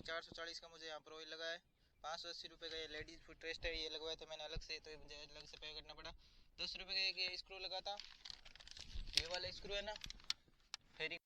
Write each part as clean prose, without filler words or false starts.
440 का मुझे यहाँ पर ऑयल लगा है। 580 रुपये का ये लेडीज़ फुट रेस्ट है, ये लगवाया था मैंने अलग से, तो मुझे अलग से पे करना पड़ा। 10 रुपये का एक स्क्रू लगा था, ये वाला स्क्रू है ना फेरी।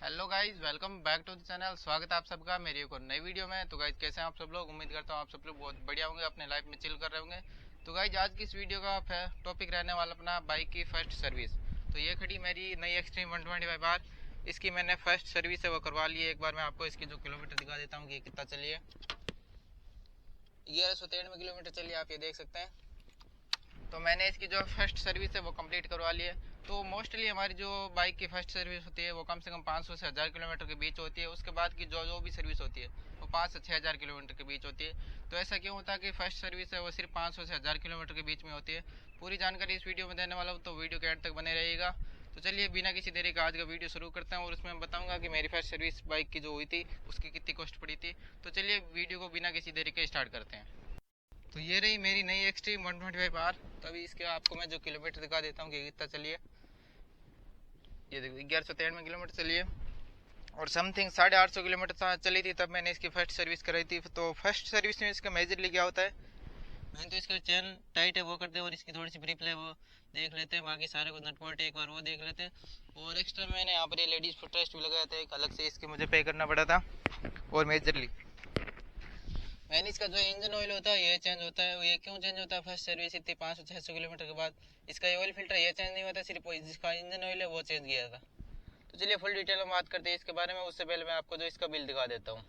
Hello guys, welcome back to the channel. स्वागत है आप सबका मेरी एक और नई वीडियो में। तो गाइज कैसे हैं आप सब लोग? उम्मीद करता हूँ आप सब लोग बहुत बढ़िया होंगे, अपने लाइफ में चिल कर रहे होंगे। तो गाइज आज की इस वीडियो का टॉपिक रहने वाला अपना बाइक की फर्स्ट सर्विस। तो ये खड़ी मेरी नई एक्सट्रीम 125R, इसकी मैंने फर्स्ट सर्विस है वो करवा ली है। एक बार मैं आपको इसकी जो किलोमीटर दिखा देता हूँ कि कितना चली है। 1193 किलोमीटर चली है, आप ये देख सकते हैं। तो मैंने इसकी जो फर्स्ट सर्विस है वो कंप्लीट करवा ली है। तो मोस्टली हमारी जो बाइक की फर्स्ट सर्विस होती है वो कम से कम 500 से 1000 किलोमीटर के बीच होती है। उसके बाद की जो भी सर्विस होती है वो 5 से 6000 किलोमीटर के बीच होती है। तो ऐसा क्यों होता है कि फर्स्ट सर्विस है वो सिर्फ 500 से 1000 किलोमीटर के बीच में होती है? पूरी जानकारी इस वीडियो में देने वाला हूँ, तो वीडियो के एंड तक बने रहिएगा। तो चलिए बिना किसी देरी का आज का वीडियो शुरू करते हैं और उसमें बताऊंगा कि मेरी फर्स्ट सर्विस बाइक की जो हुई थी उसकी कितनी कॉस्ट पड़ी थी। तो चलिए वीडियो को बिना किसी देरी के स्टार्ट करते हैं। तो ये रही मेरी नई एक्सट्रीम 125R। तो अभी इसके आपको मैं जो किलोमीटर दिखा देता हूँ कि कितना चलिए। ये देखो 1193 किलोमीटर चली है और समथिंग 850 किलोमीटर चली थी तब मैंने इसकी फर्स्ट सर्विस कराई थी। तो फर्स्ट सर्विस में इसका मेजरली क्या होता है, मैंने तो इसका चैन टाइट है वो करते हैं और इसकी थोड़ी सी ब्रीफ है वो देख लेते हैं। बाकी सारे को नट बोल्ट एक बार वो देख लेते हैं। और एक्स्ट्रा मैंने यहाँ पर ये लेडीज़ फुट रेस्ट भी लगाया था, एक अलग से इसके मुझे पे करना पड़ा था। और मेजरली मैंने इसका जो इंजन ऑयल होता है ये चेंज होता है। ये क्यों चेंज होता है फर्स्ट सर्विस इतनी 500-600 किलोमीटर के बाद? इसका ये ऑयल फिल्टर ये चेंज नहीं होता, सिर्फ जिसका इंजन ऑयल है वो चेंज किया था। तो चलिए फुल डिटेल में बात करते हैं इसके बारे में। उससे पहले मैं आपको जो इसका बिल दिखा देता हूँ।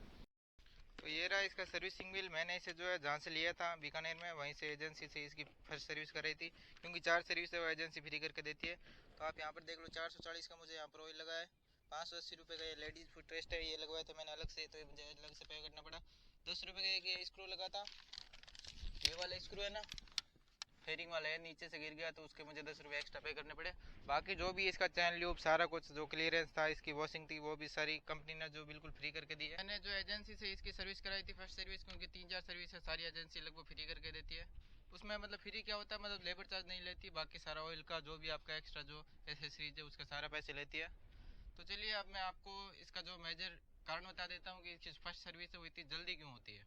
तो ये रहा इसका सर्विसिंग बिल। मैंने इसे जो है जहाँ से लिया था बीकानेर में, वहीं से एजेंसी से इसकी फर्स्ट सर्विस कराई थी, क्योंकि 4 सर्विस है वो एजेंसी फ्री करके देती है। तो आप यहाँ पर देख लो 440 का मुझे यहाँ पर ऑयल लगा है। 580 रुपये का ये लेडीज़ फुट रेस्ट है, ये लगवाया था मैंने अलग से, तो मुझे अलग से पे करना पड़ा। 10 रुपये का एक ये स्क्रू लगा था, ये वाला स्क्रू है ना फेरिंग वाला है, नीचे से गिर गया तो उसके मुझे 10 रुपये एक्स्ट्रा पे करने पड़े। बाकी जो भी इसका चैन ल्यूब सारा कुछ जो क्लियरेंस था, इसकी वॉशिंग थी, वो भी सारी कंपनी ने जो बिल्कुल फ्री करके दी है। मैंने जो एजेंसी से इसकी सर्विस कराई थी फर्स्ट सर्विस, क्योंकि 3-4 सर्विस है सारी एजेंसी लगभग फ्री करके देती है। उसमें मतलब फ्री क्या होता है, मतलब लेबर चार्ज नहीं लेती, बाकी सारा ऑयल का जो भी आपका एक्स्ट्रा जो एसेसरीज है उसका सारा पैसे लेती है। तो चलिए अब मैं आपको इसका जो मेजर कारण बता देता हूँ कि इसकी फर्स्ट सर्विस है वो इतनी जल्दी क्यों होती है।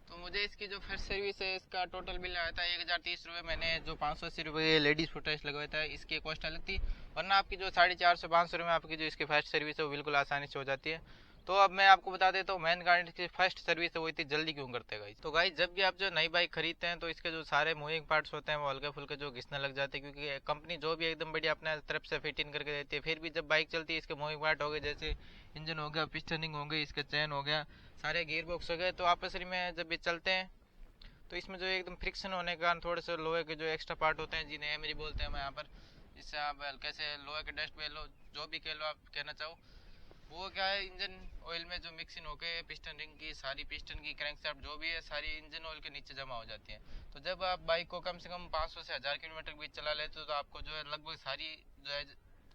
तो मुझे इसकी जो फर्स्ट सर्विस है इसका टोटल बिल आया था 1030 रुपये। मैंने जो 580 रुपये लेडीज़ फुट रेस्ट लगवाया था इसकी कॉस्ट अलग थी, वरना आपकी जो 450-500 में आपकी जो इसकी फर्स्ट सर्विस है वो बिल्कुल आसानी से हो जाती है। तो अब मैं आपको बता देता हूँ मेन कारण इसकी फर्स्ट सर्विस है वो इतनी जल्दी क्यों करते हैं गाइस। तो गाइस जब भी आप जो नई बाइक खरीदते हैं तो इसके जो सारे मूविंग पार्ट्स होते हैं वो हल्के फुल्के जो घिसने लग जाते हैं, क्योंकि कंपनी जो भी एकदम बढ़िया अपने तरफ से फिट इन करके देती है, फिर भी जब बाइक चलती है इसके मूविंग पार्ट हो गए, जैसे इंजन हो गया, पिस्टनिंग हो गई, इसका चैन हो गया, सारे गियर बॉक्स हो गए, तो आपस में जब ये चलते हैं तो इसमें जो एकदम फ्रिक्शन होने के कारण थोड़े से लोहे के जो एक्स्ट्रा पार्ट होते हैं जिन्हें एमरी बोलते हैं मैं यहाँ पर, इससे आप हल्के से लोहे के डस्ट में लो जो भी कह लो आप कहना चाहो, वो क्या है इंजन ऑयल में जो मिक्सिंग होके पिस्टन रिंग की सारी पिस्टन की क्रैंकशाफ्ट जो भी है सारी इंजन ऑयल के नीचे जमा हो जाती है। तो जब आप बाइक को कम से कम 500 से 1000 किलोमीटर के बीच चला लेते हो तो आपको जो है लगभग सारी जो है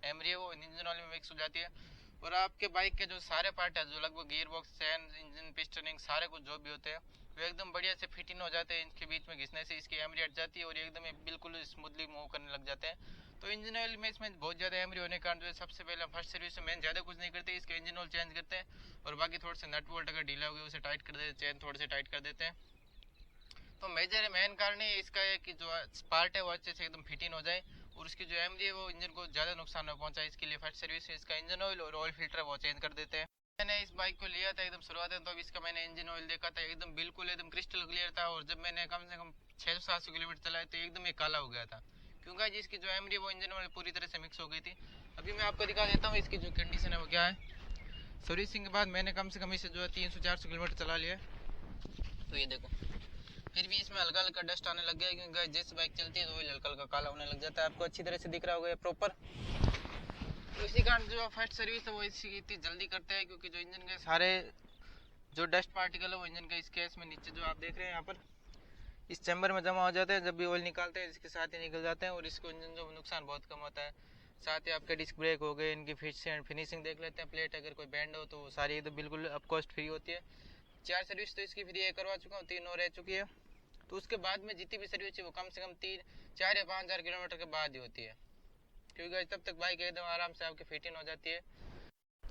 एमरी है वो इंजन ऑयल में मिक्स हो जाती है। और आपके बाइक के जो सारे पार्ट है जो लगभग गियर बॉक्स, चैन, इंजन, पिस्टनिंग सारे कुछ जो भी होते हैं वो एकदम बढ़िया से फिट इन हो जाते हैं। इनके बीच में घिसने से इसकी एमरी हट जाती है और एकदम बिल्कुल स्मूथली मूव करने लग जाते हैं। तो इंजन ऑयल में इसमें बहुत ज़्यादा एमरी होने के कारण जो है सबसे पहले फर्स्ट सर्विस में ज़्यादा कुछ नहीं करते, इसके इंजन ऑयल चेंज करते हैं और बाकी थोड़े से नट बोल्ट अगर ढीला हो गया उसे टाइट कर देते हैं, चैन थोड़े से टाइट कर देते हैं। तो मेजर मेन कारण ही इसका है कि जो पार्ट है वो अच्छे से एकदम फिट इन हो जाए और उसकी जो एमरी है वो इंजन को ज़्यादा नुकसान न पहुंचाए। इसके लिए फर्स्ट सर्विस में इसका इंजन ऑयल और ऑयल फिल्टर वो चेंज कर देते हैं। मैंने इस बाइक को लिया था एकदम शुरुआत में, तो अब इसका मैंने इंजन ऑयल देखा था एकदम बिल्कुल एकदम क्रिस्टल क्लियर था, और जब मैंने कम से कम 600-700 किलोमीटर चलाया तो एकदम ये काला हो गया था, क्योंकि जिसकी जो एमरी वो इंजन ऑयल पूरी तरह से मिक्स हो गई थी। अभी मैं आपको दिखा देता हूँ इसकी जो कंडीशन है वो क्या है। सर्विसिंग के बाद मैंने कम से कम इसे जो है 300-400 किलोमीटर चला लिया। तो ये देखो फिर भी इसमें हल्का हल्का डस्ट आने लग गया है, क्योंकि जैसे बाइक चलती है तो ऑयल हल्का हल्का काला होने लग जाता है। आपको अच्छी तरह से दिख रहा होगा प्रॉपर। तो इसी कारण जो फर्स्ट सर्विस है वो इसी इतनी जल्दी करते हैं, क्योंकि जो इंजन के सारे जो डस्ट पार्टिकल है वो इंजन के इस केस में नीचे जो आप देख रहे हैं यहाँ पर इस चैम्बर में जमा हो जाते हैं। जब भी ऑयल निकालते हैं इसके साथ ही निकल जाते हैं और इसको इंजन जो नुकसान बहुत कम होता है। साथ ही आपके डिस्क ब्रेक हो गए, इनकी फिनिशिंग देख लेते हैं। प्लेट अगर कोई बैंड हो तो वो सारी एकदम बिल्कुल अप कॉस्ट फ्री होती है। 4 सर्विस तो इसकी फ्री करवा चुका हूँ, 3 और रह चुकी है। तो उसके बाद में जितनी भी सर्विस है वो कम से कम 4 या 5000 किलोमीटर के बाद ही होती है, क्योंकि तब तक बाइक एकदम आराम से आपकी फिट इन हो जाती है।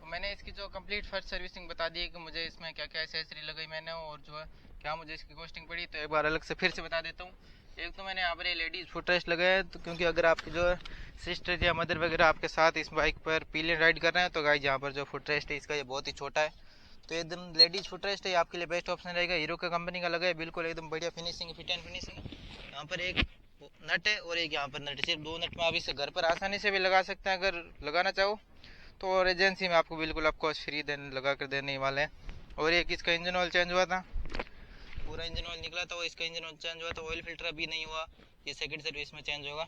तो मैंने इसकी जो कंप्लीट फर्स्ट सर्विसिंग बता दी है कि मुझे इसमें क्या क्या एसेसरी लगाई मैंने और जो है क्या मुझे इसकी कॉस्टिंग पड़ी, तो एक बार अलग से फिर से बता देता हूँ। एक तो मैंने यहाँ पर ये लेडीज़ फुट रेस्ट लगाया है, तो क्योंकि अगर आपकी जो है सिस्टर या मदर वगैरह आपके साथ इस बाइक पर पिलियन राइड कर रहे हैं तो गाइस यहाँ पर जो फुट रेस्ट है इसका ये बहुत ही छोटा है, तो एकदम लेडीज़ फुट रेस्ट है, आपके लिए बेस्ट ऑप्शन रहेगा। हीरो का कंपनी का लगा है, बिल्कुल एकदम बढ़िया फिनिशिंग, फिट एंड फिनिशिंग। यहाँ पर एक नट है और एक यहाँ पर नट है, सिर्फ 2 नट में आप इसे घर पर आसानी से भी लगा सकते हैं अगर लगाना चाहो तो, और एजेंसी में आपको बिल्कुल आपको फ्री देने लगा कर देने वाले हैं। और एक इसका इंजन ऑयल चेंज हुआ था, पूरा इंजन ऑयल निकला था, वो इसका इंजन ऑयल चेंज हुआ था, ऑयल फिल्टर अभी नहीं हुआ, ये सेकंड सर्विस में चेंज होगा।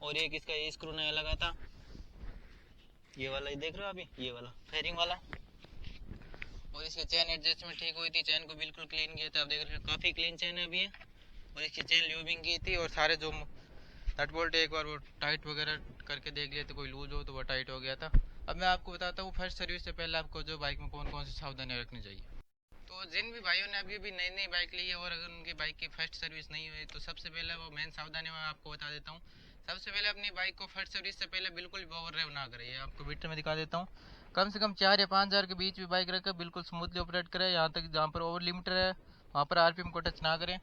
और एक इसका ये स्क्रू नया लगा था, ये वाला, ये देख रहे हो अभी, ये वाला फेयरिंग वाला। और इसकी चेन एडजस्टमेंट ठीक हुई थी, चेन को बिल्कुल क्लीन किया था, आप देख रहे हो काफ़ी क्लीन चेन है अभी है। और इसकी चेन ल्यूबिंग की थी और सारे जो नट बोल्ट एक बार वो टाइट वगैरह करके देख लिए थे, कोई लूज हो तो वो टाइट हो गया था। अब मैं आपको बताता हूँ फर्स्ट सर्विस से पहले आपको जो बाइक में कौन कौन सी सावधानी रखनी चाहिए। तो जिन भी भाइयों ने अभी भी नई नई बाइक ली है और अगर उनकी बाइक की फर्स्ट सर्विस नहीं हुई तो सबसे पहले वो मेन सावधानी मैं आपको बता देता हूँ। सबसे पहले अपनी बाइक को फर्स्ट सर्विस से पहले बिल्कुल भी ओवर ड्राइव ना करें, आपको मीटर में दिखा देता हूँ। कम से कम 4 या 5 हज़ार के बीच भी बाइक रखकर बिल्कुल स्मूथली ऑपरेट करें, यहाँ तक जहाँ पर ओवर लिमिटर है वहाँ पर आरपीएम को टच ना करें।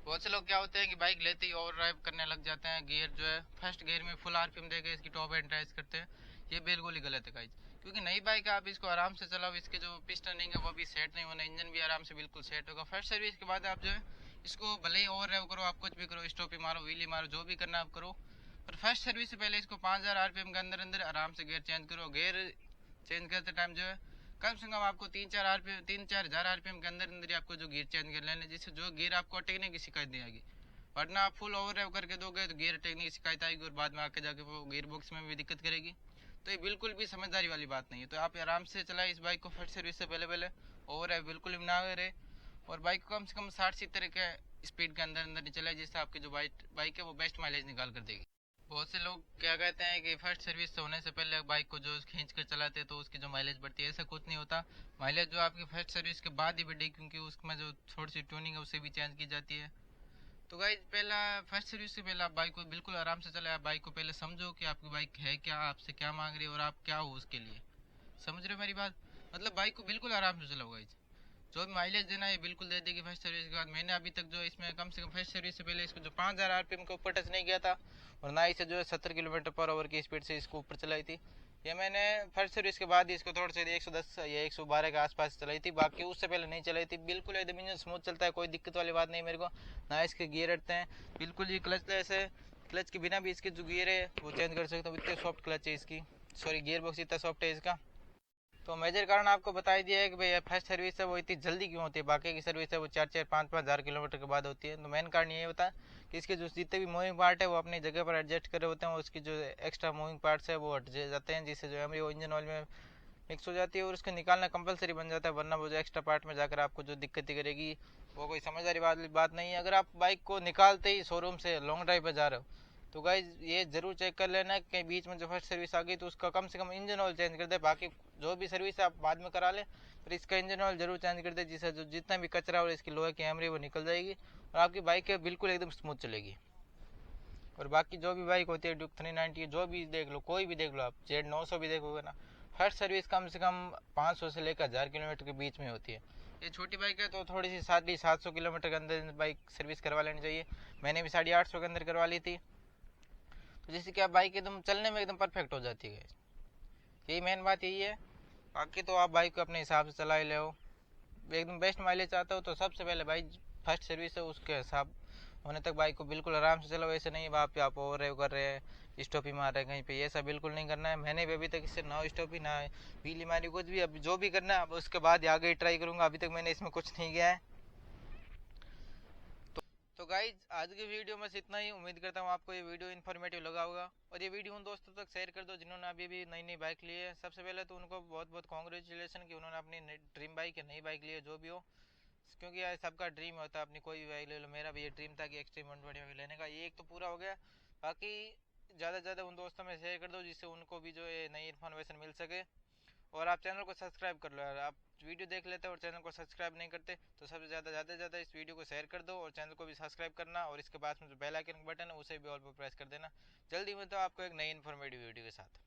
बहुत से लोग क्या होते हैं कि बाइक लेते ही ओवर ड्राइव करने लग जाते हैं, गियर जो है फर्स्ट गियर में फुल आरपीएम देके इसकी टॉप एंड राइज करते हैं, ये बिल्कुल ही गलत है गाइस। क्योंकि नई बाइक है, आप इसको आराम से चलाओ, इसके जो पिस्टनिंग है वो भी सेट नहीं होना, इंजन भी आराम से बिल्कुल सेट होगा। फर्स्ट सर्विस के बाद आप जो है इसको भले ही ओवर ड्राइव करो, आप कुछ भी करो, स्टॉपी मारो, व्हीली मारो, जो भी करना आप करो, पर फर्स्ट सर्विस से पहले इसको 5000 आरपीएम के अंदर अंदर आराम से गियर चेंज करो। गियर चेंज करते टाइम जो है कम से कम आपको 3-4 हज़ार आरपीएम के अंदर अंदर ही आपको जो गियर चेंज कर लेना, जिससे जो गियर आपको टेकने की शिकायत नहीं आएगी। वरना आप फुल ओवर ड्राइव करके दोगे तो गियर टेकने की शिकायत आएगी और बाद में आके जाके वो गियर बॉक्स में भी दिक्कत करेगी, तो ये बिल्कुल भी समझदारी वाली बात नहीं है। तो आप आराम से चलाएं इस बाइक को फर्स्ट सर्विस से पहले पहले, ओवर ड्राइव बिल्कुल भी ना करे और बाइक को कम से कम 60-70 के स्पीड के अंदर अंदर नहीं चलाए, जिससे आपकी जो बाइक है वो बेस्ट माइलेज निकाल कर देगी। बहुत से लोग क्या कहते हैं कि फर्स्ट सर्विस से होने से पहले बाइक को जो खींच कर चलाते हैं तो उसकी जो माइलेज बढ़ती है, ऐसा कुछ नहीं होता। माइलेज जो आपकी फर्स्ट सर्विस के बाद ही बढ़ेगी, क्योंकि उसमें जो थोड़ी सी ट्यूनिंग है उससे भी चेंज की जाती है। तो गाइज पहला फर्स्ट सर्विस से पहले आप बाइक को बिल्कुल आराम से चलाएं, आप बाइक को पहले समझो कि आपकी बाइक है क्या, आपसे क्या मांग रही है और आप क्या हो उसके लिए। समझ रहे हो मेरी बात, मतलब बाइक को बिल्कुल आराम से चलाओ गाइज, जो भी माइलेज देना है बिल्कुल दे देगी फर्स्ट सर्विस के बाद। मैंने अभी तक जो इसमें कम से कम फर्स्ट सर्विस से पहले इसको जो 5000 आरपीएम के ऊपर टच नहीं किया था और ना इसे जो है 70 किलोमीटर पर आवर की स्पीड से इसको ऊपर चलाई थी। ये मैंने फर्स्ट सर्विस के बाद ही इसको थोड़ा सा 110 या 112 के आसपास चलाई थी, बाकी उससे पहले नहीं चलाई थी। बिल्कुल एकदम इंजन स्मूथ चलता है, कोई दिक्कत वाली बात नहीं मेरे को, ना इसके गियर हटते हैं बिल्कुल ही। क्लचलेस है, क्लच के बिना भी इसके जो गियर है वो चेंज कर सकते हो, इतने सॉफ्ट क्लच है इसकी, सॉरी गियर बॉक्स इतना सॉफ्ट है इसका। तो मेजर कारण आपको बता ही दिया है कि भाई फर्स्ट सर्विस है वो इतनी जल्दी क्यों होती है, बाकी की सर्विस है वो 4-5 हज़ार किलोमीटर के बाद होती है। तो मेन कारण ये होता है कि इसके जो जितने भी मूविंग पार्ट है वो अपनी जगह पर एडजस्ट करे होते हैं, उसकी जो एक्स्ट्रा मूविंग पार्ट्स है वो हट जाते हैं, जिससे जो है वो इंजन ऑयल में मिक्स हो जाती है और उसको निकालना कंपलसरी बन जाता है, वरना वो जो एक्स्ट्रा पार्ट में जाकर आपको जो दिक्कत करेगी वो कोई समझदारी वाली बात नहीं है। अगर आप बाइक को निकालते ही शोरूम से लॉन्ग ड्राइव पर जा रहे हो तो गाइज ये जरूर चेक कर लेना कि बीच में जो फर्स्ट सर्विस आ गई तो उसका कम से कम इंजन ऑयल चेंज कर दे, बाकी जो भी सर्विस आप बाद में करा ले पर इसका इंजन ऑयल जरूर चेंज कर दे, जिससे जो जितना भी कचरा और इसकी लोहे की हैमरी वो निकल जाएगी और आपकी बाइक बिल्कुल एकदम स्मूथ चलेगी। और बाकी जो भी बाइक होती है ड्यूक 390 जो भी देख लो, कोई भी देख लो, आप Z900 भी देखोगे ना, फर्स्ट सर्विस कम से कम 500 से लेकर 1000 किलोमीटर के बीच में होती है। ये छोटी बाइक है तो थोड़ी सी 750 किलोमीटर के अंदर बाइक सर्विस करवा लेनी चाहिए। मैंने भी 850 के अंदर करवा ली थी, तो जैसे कि आप बाइक एकदम चलने में एकदम परफेक्ट हो जाती है, यही मेन बात यही है। बाकी तो आप बाइक को अपने हिसाब से चला ही ले, एकदम बेस्ट माइलेज चाहते हो तो सबसे पहले बाइक फर्स्ट सर्विस है उसके हिसाब होने तक बाइक को बिल्कुल आराम से चलाओ। ऐसे नहीं बाप पे आप ओवर ड्राइव कर रहे हैं, स्टॉपी मार रहे हैं कहीं पे, ऐसा बिल्कुल नहीं करना है। मैंने भी अभी तक इससे ना स्टॉपी ना व्हीली मारी, कुछ भी, अभी जो भी करना है अब उसके बाद आगे ट्राई करूँगा, अभी तक मैंने इसमें कुछ नहीं किया है। तो गाइज आज की वीडियो में इतना ही, उम्मीद करता हूँ आपको ये वीडियो इन्फॉर्मेटिव लगा होगा और ये वीडियो उन दोस्तों तक शेयर कर दो जिन्होंने अभी भी नई नई बाइक ली है। सबसे पहले तो उनको बहुत बहुत कॉन्ग्रेचुलेसन कि उन्होंने अपनी ड्रीम बाइक या नई बाइक ली है, जो भी हो, क्योंकि यार सबका ड्रीम होता है अपनी कोई भी बाइक ले लो। मेरा भी ये ड्रीम था कि एक्सट्रीम 125 लेने का, ये एक तो पूरा हो गया। बाकी ज़्यादा से ज़्यादा उन दोस्तों में शेयर कर दो जिससे उनको भी जो है नई इन्फॉर्मेशन मिल सके। और आप चैनल को सब्सक्राइब कर लो यार, आप वीडियो देख लेते हो और चैनल को सब्सक्राइब नहीं करते, तो सबसे ज़्यादा से ज़्यादा इस वीडियो को शेयर कर दो और चैनल को भी सब्सक्राइब करना और इसके बाद में जो बेल आइकन बटन है उसे भी ऑल पर प्रेस कर देना। जल्दी मिलता हूँ आपको एक नई इन्फॉर्मेटिव वीडियो के साथ।